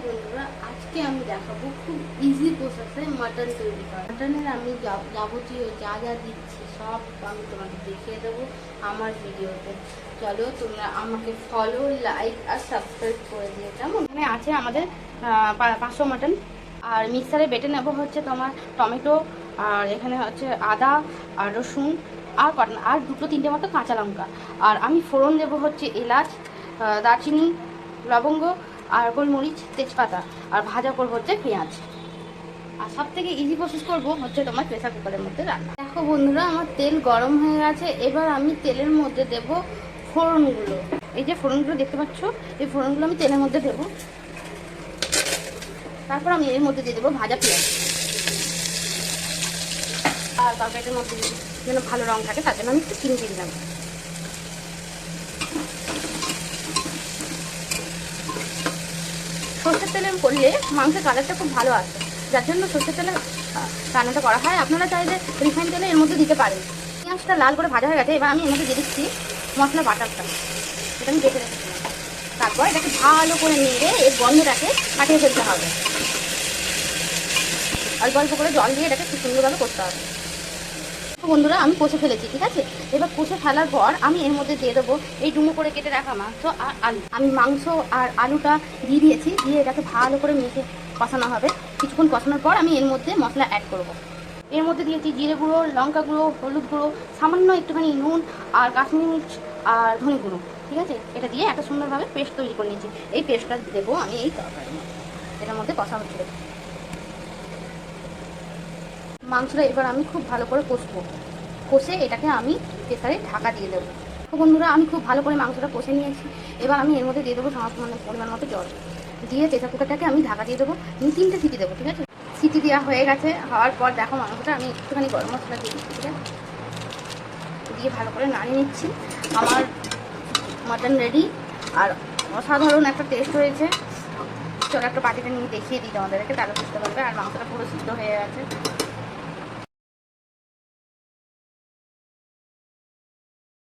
বন্ধুরা, আজকে আমি দেখাবো খুব ইজি প্রসেসে মাটন তৈরি করা। মাটনের আমি যাবতীয় যা যা দিচ্ছি সব আমি তোমাকে দেখিয়ে দেবো আমার ভিডিওতে। চলো তোমরা আমাকে ফলো, লাইক আর সাবস্ক্রাইব করে দিও। কেমন? এখানে আছে আমাদের 500 মাটন। আর মিক্সারে বেটে নেবো হচ্ছে তোমার টমেটো, আর এখানে হচ্ছে আদা আর রসুন আর কটন আর 2-3টে মতো কাঁচা লঙ্কা। আর আমি ফোড়ন দেবো হচ্ছে এলাচ, দারচিনি, লবঙ্গ আর গোলমরিচ, তেজপাতা। আর ভাজা করবো হচ্ছে পেঁয়াজ। আর সব থেকে ইজি প্রসেস করবো হচ্ছে তোমার প্রেসার কুকারের মধ্যে রান্না। দেখো বন্ধুরা, আমার তেল গরম হয়ে গেছে। এবার আমি তেলের মধ্যে দেব ফোড়নগুলো। এই যে ফোড়নগুলো দেখতে পাচ্ছ, এই ফোড়নগুলো আমি তেলের মধ্যে দেবো। তারপর আমি এর মধ্যে দিয়ে দেবো ভাজা পেঁয়াজ। আর তরকারিটার মধ্যে যেন ভালো রং থাকে তার জন্য আমি একটু চিনি দিয়ে দিলাম। সর্ষের তেলে করলে মাংসের কালারটা খুব ভালো আসে, যার জন্য সর্ষের তেলে রান্নাটা করা হয়। আপনারা চাইলে রিফাইন তেলে এর মধ্যে দিতে পারেন। পেঁয়াজটা লাল করে ভাজা হয়ে গেছে। এবার আমি এর মধ্যে দিয়ে দিচ্ছি মশলা বাটারটা, এটা আমি বেটে রেখেছিলাম। তারপর এটাকে ভালো করে নেড়ে এর গন্ধটাকে কাটিয়ে ফেলতে হবে। অল্প অল্প করে জল দিয়ে এটাকে খুব সুন্দরভাবে করতে হবে। বন্ধুরা, আমি কষে ফেলেছি, ঠিক আছে। এবার কষে ফেলার পর আমি এর মধ্যে দিয়ে দেবো এই ডুমো করে কেটে রাখা মাংস আর আলু। আমি মাংস আর আলুটা দিয়ে দিয়েছি, দিয়ে এটাকে ভালো করে মিশে কষানো হবে। কিছুক্ষণ কষানোর পর আমি এর মধ্যে মশলা অ্যাড করব। এর মধ্যে দিয়েছি জিরে গুঁড়ো, লঙ্কা গুঁড়ো, হলুদ গুঁড়ো, সামান্য একটুখানি নুন আর কাশ্মীরি মির্চ আর ধনে গুঁড়ো, ঠিক আছে। এটা দিয়ে একটা সুন্দরভাবে পেস্ট তৈরি করে নিয়েছি। এই পেস্টটা দেবো আমি এই তরকারির মধ্যে, এটার মধ্যে কষা হচ্ছে। মাংসটা এবার আমি খুব ভালো করে কষবো। কষে এটাকে আমি প্রেসারে ঢাকা দিয়ে দেবো। তো বন্ধুরা, আমি খুব ভালো করে মাংসটা কষে নিয়েছি। এবার আমি এর মধ্যে দিয়ে দেবো সমস্ত পরিমাণ মতো জল। দিয়ে প্রেসার কুকারটাকে আমি ঢাকা দিয়ে দেবো। 3টে সিটি দেবো, ঠিক আছে। সিটি দেওয়া হয়ে গেছে। হওয়ার পর দেখো মাংসটা আমি একটুখানি গরম মশলা দিয়ে দিচ্ছি, ঠিক আছে। দিয়ে ভালো করে নাড়িয়ে নিচ্ছি। আমার মাটন রেডি আর অসাধারণ একটা টেস্ট হয়েছে। চলো একটা বাটিতে নিয়ে দেখিয়ে দিই তোমাদেরকে, তাহলে বুঝতে পারবে। আর মাংসটা পুরো সিদ্ধ হয়ে গেছে।